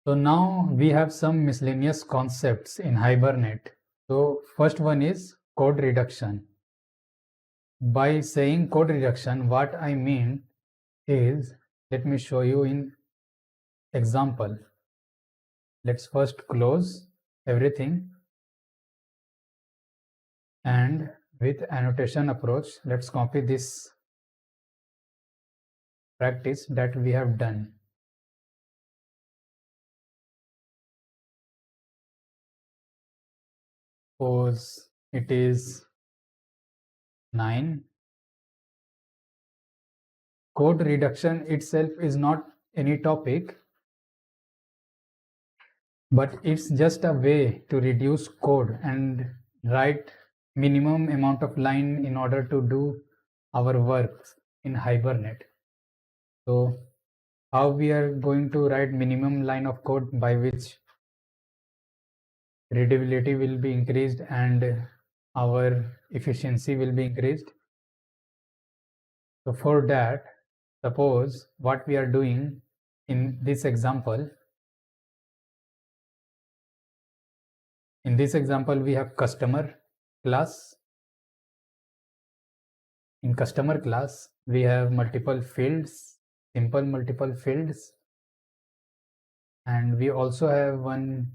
So now we have some miscellaneous concepts in Hibernate. So first one is code reduction. By saying code reduction, what I mean is, let me show you in example. Let's first close everything, and with annotation approach, let's copy this practice that we have done. Suppose it is 9. Code reduction itself is not any topic, but it's just a way to reduce code and write minimum amount of line in order to do our work in Hibernate. So how we are going to write minimum line of code by which readability will be increased and our efficiency will be increased. So for that, suppose what we are doing in this example, we have customer class. In customer class, we have multiple fields, simple multiple fields, and we also have one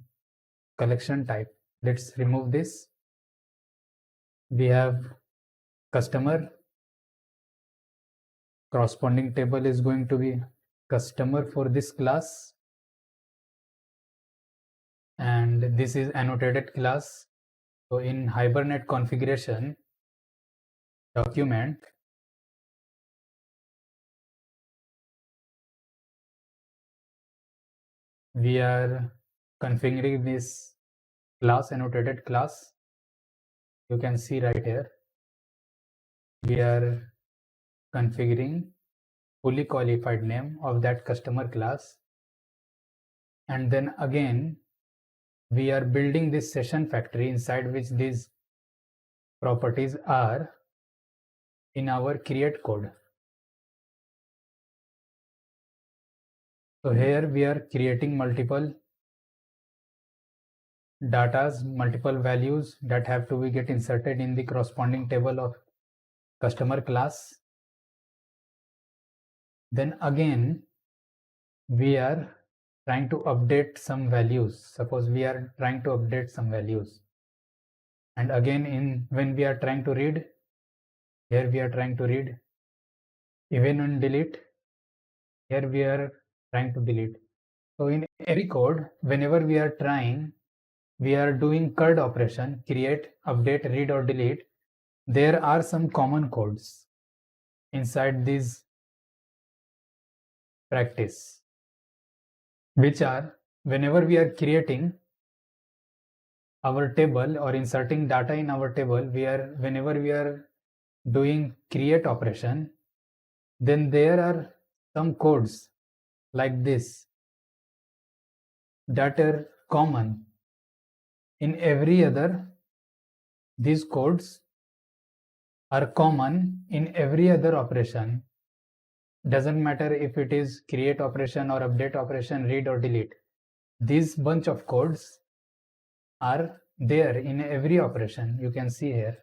collection type. Let's remove this. We have customer. Corresponding table is going to be customer for this class, and this is annotated class. So in Hibernate configuration document, we are configuring this class, annotated class. You can see right here, we are configuring fully qualified name of that customer class, and then again we are building this session factory inside which these properties are in our create code. So here we are creating multiple datas, multiple values that have to be get inserted in the corresponding table of customer class. Then again we are trying to update some values. Suppose we are trying to update some values, and again when we are trying to read, here we are trying to read, even on delete, here we are trying to delete. So in every code, whenever we are doing CURD operation, create, update, read or delete, there are some common codes inside this practice, which are, whenever we are creating our table or inserting data in our table, whenever we are doing create operation, then there are some codes like this that are common in every other. These codes are common in every other operation. Doesn't matter if it is create operation or update operation, read or delete. These bunch of codes are there in every operation. You can see here.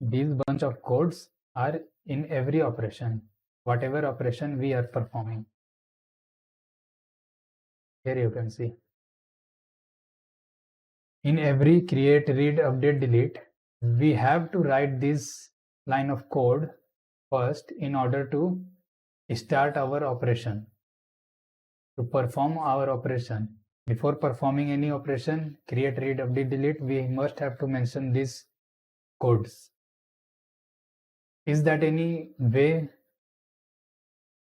These bunch of codes are in every operation, whatever operation we are performing. Here you can see. In every create, read, update, delete, we have to write this line of code first in order to start our operation, to perform our operation. Before performing any operation, create, read, update, delete, we must have to mention these codes. Is that any way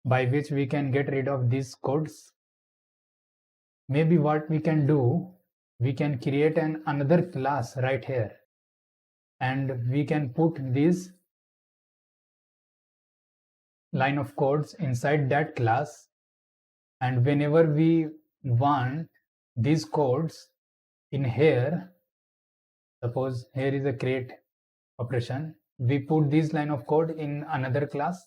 by which we can get rid of these codes? Maybe what we can do, we can create another class right here, and we can put this line of codes inside that class, and whenever we want these codes in here, suppose here is a create operation, we put this line of code in another class,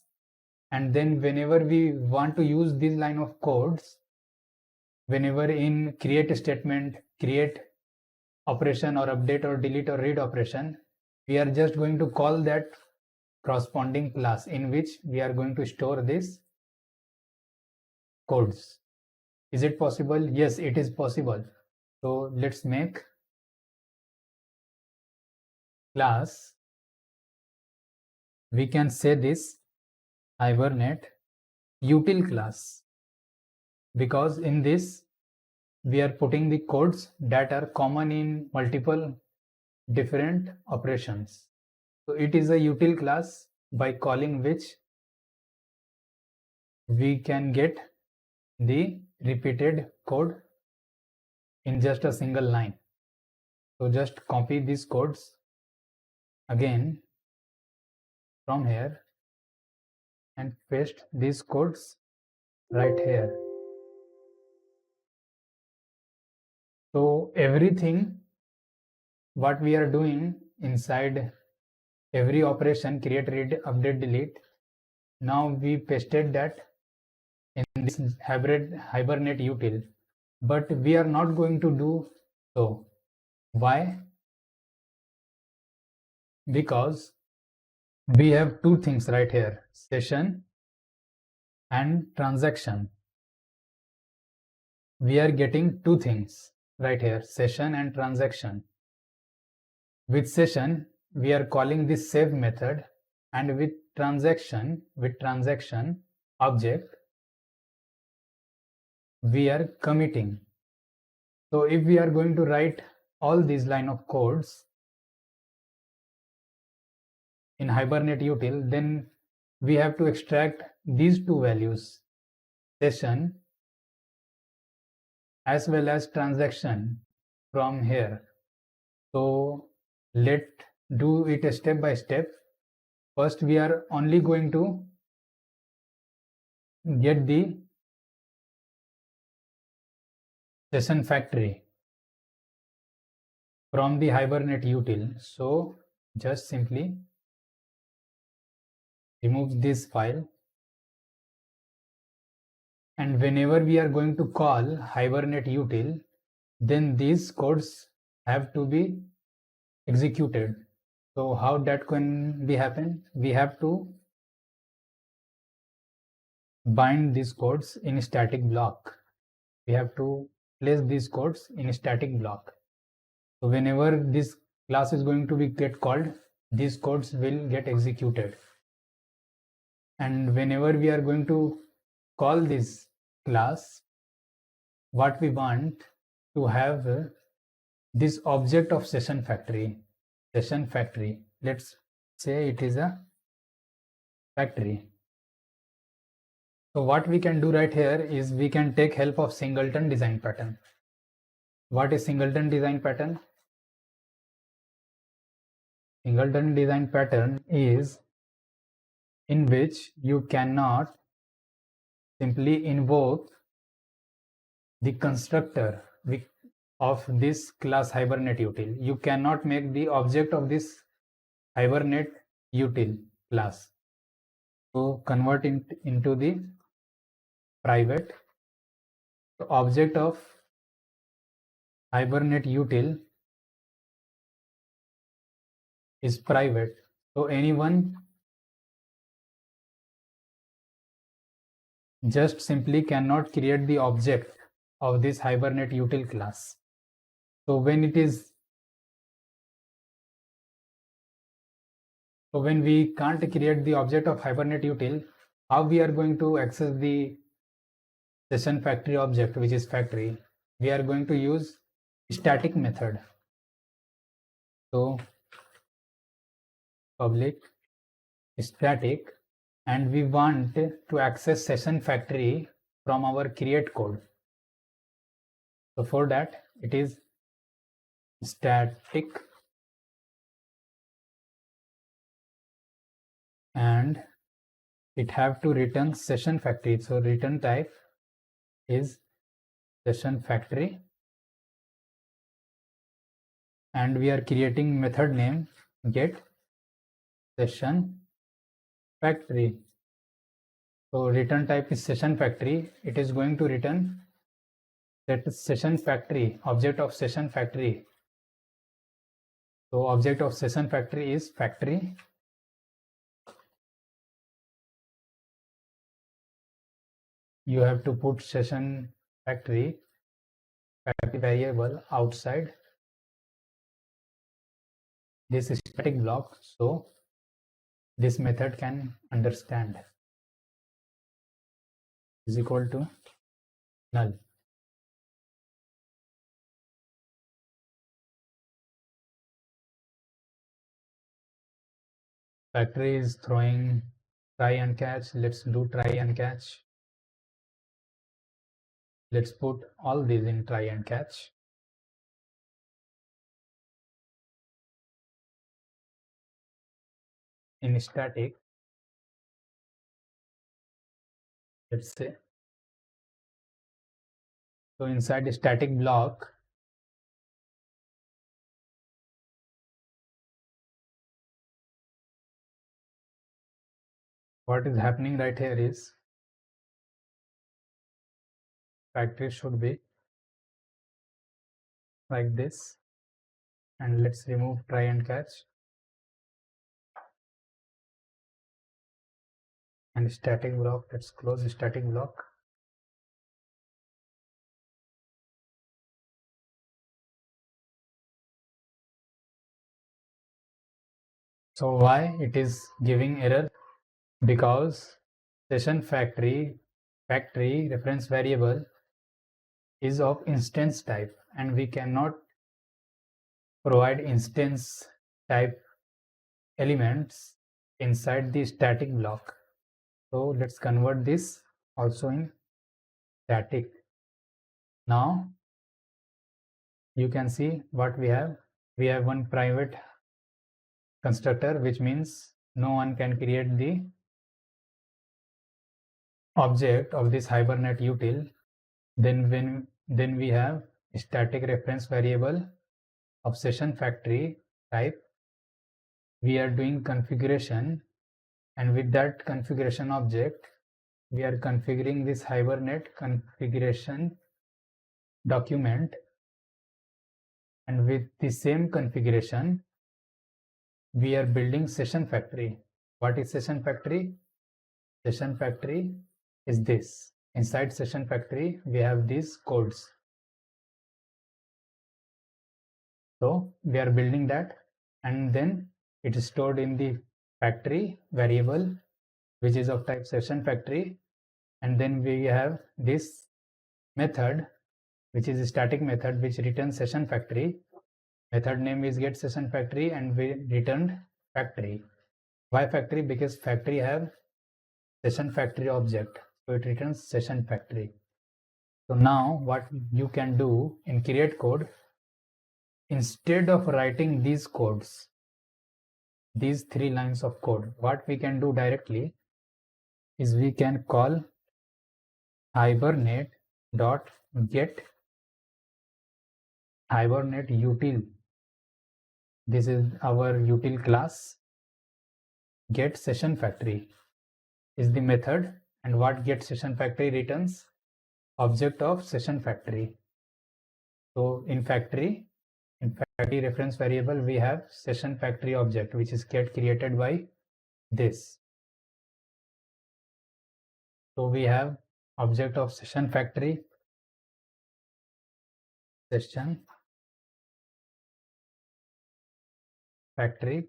and then whenever we want to use this line of codes, whenever in create statement, create operation or update or delete or read operation, we are just going to call that corresponding class in which we are going to store these codes. Is it possible? Yes, it is possible. So let's make class. We can say this HibernateUtil class, because in this we are putting the codes that are common in multiple different operations. So it is a util class by calling which we can get the repeated code in just a single line. So just copy these codes again from here and paste these codes right here. So everything what we are doing inside every operation, create, read, update, delete, now we pasted that in this HibernateUtil, but we are not going to do so. Why? Because we have two things right here, session and transaction. We are getting two things right here, session and transaction. With session, we are calling this save method, and with transaction object, we are committing. So if we are going to write all these line of codes in HibernateUtil, then we have to extract these two values, session as well as transaction, from here. So let's do it step by step. First, we are only going to get the session factory from the HibernateUtil. So just simply remove this file, and whenever we are going to call HibernateUtil, then these codes have to be executed. So how that can be happen? We have to bind these codes in static block. We have to place these codes in a static block. So whenever this class is going to be get called, these codes will get executed. And whenever we are going to call this class, what we want to have this object of session factory. Let's say it is a factory. So what we can do right here is we can take help of singleton design pattern. What is singleton design pattern? Singleton design pattern is in which you cannot simply invoke the constructor of this class HibernateUtil. You cannot make the object of this HibernateUtil class. So convert it into the private. The object of HibernateUtil is private. So anyone just simply cannot create the object of this HibernateUtil class. So when we can't create the object of HibernateUtil, how we are going to access the session factory object, which is factory? We are going to use static method. So public static, and we want to access session factory from our create code. So for that, it is static and it have to return session factory. So return type is session factory, and we are creating method name get session factory. So return type is session factory. It is going to return that session factory, object of session factory. So object of session factory is factory. You have to put session factory variable outside this static block, so this method can understand is equal to null. Factory is throwing try and catch. Let's do try and catch. Let's put all these in try and catch. In static, let's say, so inside the static block, what is happening right here is factory should be like this, and let's remove try and catch and static block. Let's close static block. So why it is giving error? Because session factory reference variable is of instance type, and we cannot provide instance type elements inside the static block. So let's convert this also in static. Now you can see what we have. We have one private constructor, which means no one can create the object of this HibernateUtil. Then we have static reference variable of session factory type. We are doing configuration, and with that configuration object we are configuring this Hibernate configuration document, and with the same configuration we are building session factory. What is session factory? Session factory is this. Inside session factory we have these codes. So we are building that, and then it is stored in the factory variable, which is of type session factory. And then we have this method, which is a static method, which returns session factory. Method name is get session factory, and we returned factory. Why factory? Because factory have session factory object, so it returns session factory. So now what you can do in create code, instead of writing these codes, these 3 lines of code, what we can do directly is we can call hibernate.get HibernateUtil. This is our util class. Get session factory is the method, and what get session factory returns object of session factory. So in factory reference variable we have session factory object, which is get created by this. So we have object of session factory, session factory,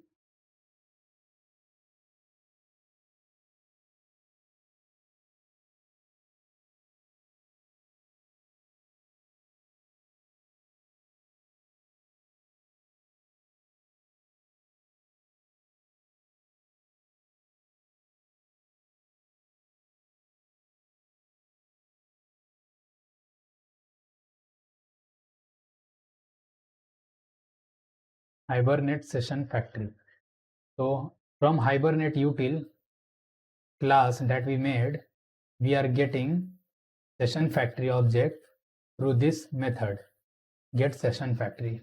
Hibernate session factory. So from HibernateUtil class that we made, we are getting session factory object through this method get session factory.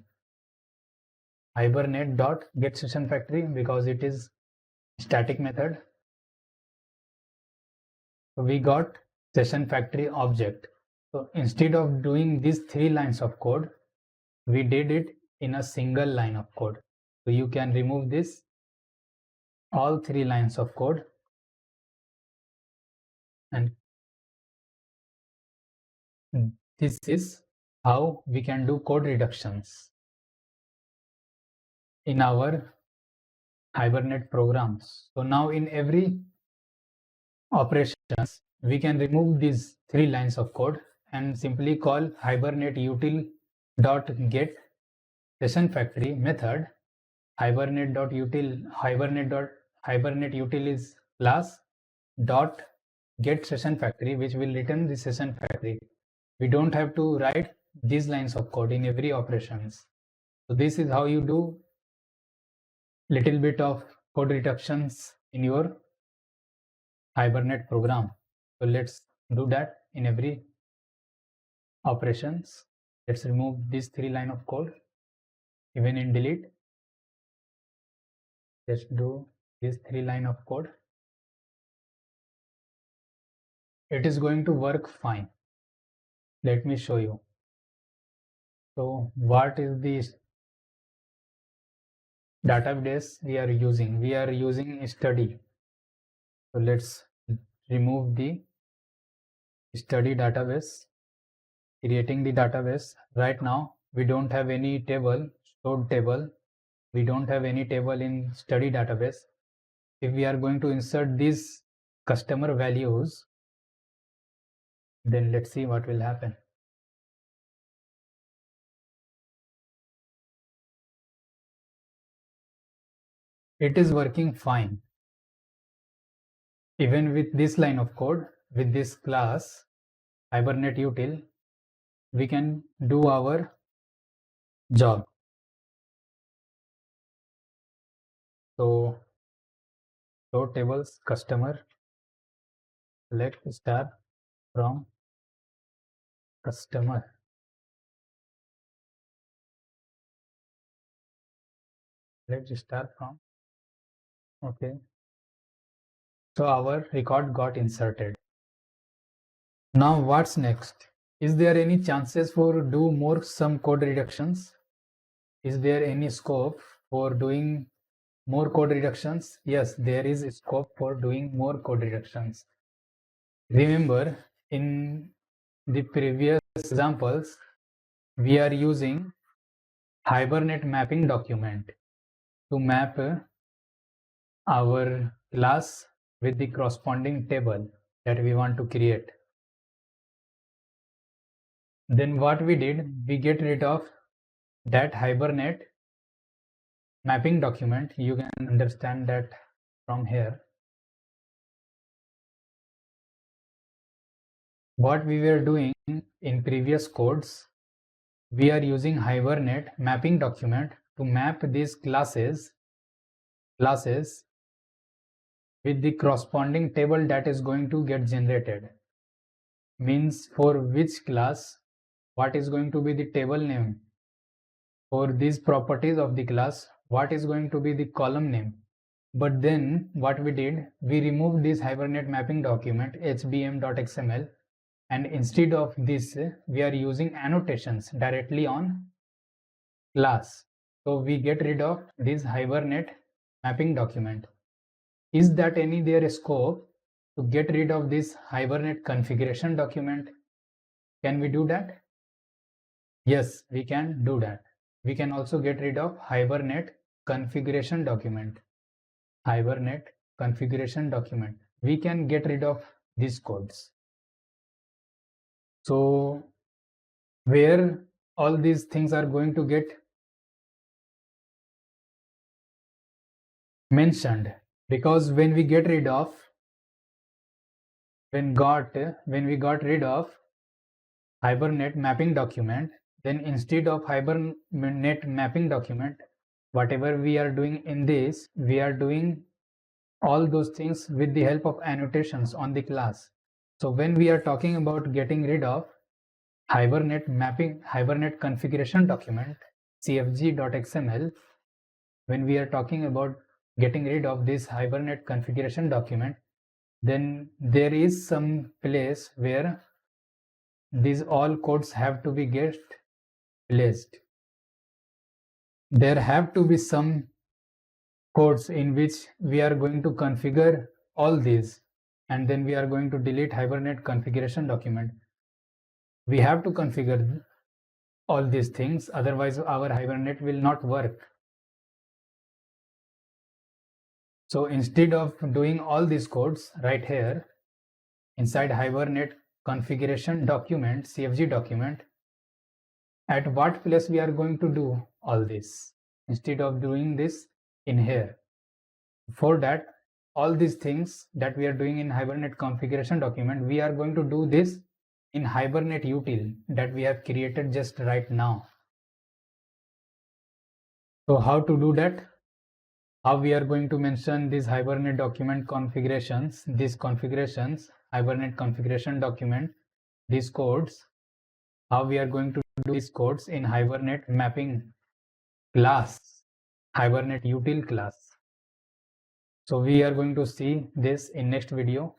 Hibernate dot get session factory because it is static method, So we got session factory object. So instead of doing these 3 lines of code, we did it in a single line of code. So you can remove this all 3 lines of code, and this is how we can do code reductions in our Hibernate programs. So now in every operations, we can remove these 3 lines of code and simply call HibernateUtil dot get session factory method. Hibernate.util is class dot get session factory, which will return the session factory. We don't have to write these lines of code in every operations. So this is how you do little bit of code reductions in your Hibernate program. So let's do that in every operations. Let's remove this 3 line of code. Even in delete, let's do this 3 line of code. It is going to work fine. Let me show you. So what is this database we are using? We are using study. So let's remove the study database. Creating the database. Right now we don't have any table, stored table. We don't have any table in study database. If we are going to insert these customer values, then let's see what will happen. It is working fine. Even with this line of code, with this class HibernateUtil, we can do our job. So show tables customer, select star from customer. Select star from. Okay. So our record got inserted. Now what's next? Is there any chances for do more some code reductions? Is there any scope for doing more code reductions? Yes, there is scope for doing more code reductions. Remember, in the previous examples, we are using Hibernate mapping document to map our class with the corresponding table that we want to create. Then what we did, we get rid of that Hibernate mapping document. You can understand that from here. What we were doing in previous codes, we are using Hibernate mapping document to map these classes with the corresponding table that is going to get generated. Means for which class, what is going to be the table name. For these properties of the class, what is going to be the column name. But then what we did, we removed this Hibernate mapping document hbm.xml, and instead of this we are using annotations directly on class. So we get rid of this Hibernate mapping document. Is that any there scope to get rid of this Hibernate configuration document? Can we do that? Yes, we can do that. We can also get rid of Hibernate configuration document. Hibernate configuration document. We can get rid of these codes. So where all these things are going to get mentioned, because when we get rid of when we got rid of Hibernate mapping document, then instead of Hibernate mapping document, whatever we are doing in this, we are doing all those things with the help of annotations on the class. So when we are talking about getting rid of Hibernate configuration document cfg.xml, when we are talking about getting rid of this Hibernate configuration document, then there is some place where these all codes have to be get placed. There have to be some codes in which we are going to configure all these, and then we are going to delete Hibernate configuration document. We have to configure all these things, otherwise our Hibernate will not work. So instead of doing all these codes right here inside Hibernate configuration document, CFG document, at what place we are going to do all this instead of doing this in here? For that, all these things that we are doing in Hibernate configuration document, we are going to do this in HibernateUtil that we have created just right now. So how to do that? How we are going to mention these Hibernate document configurations, these configurations, Hibernate configuration document, these codes, how we are going to do these codes in Hibernate mapping class, HibernateUtil class. So we are going to see this in next video.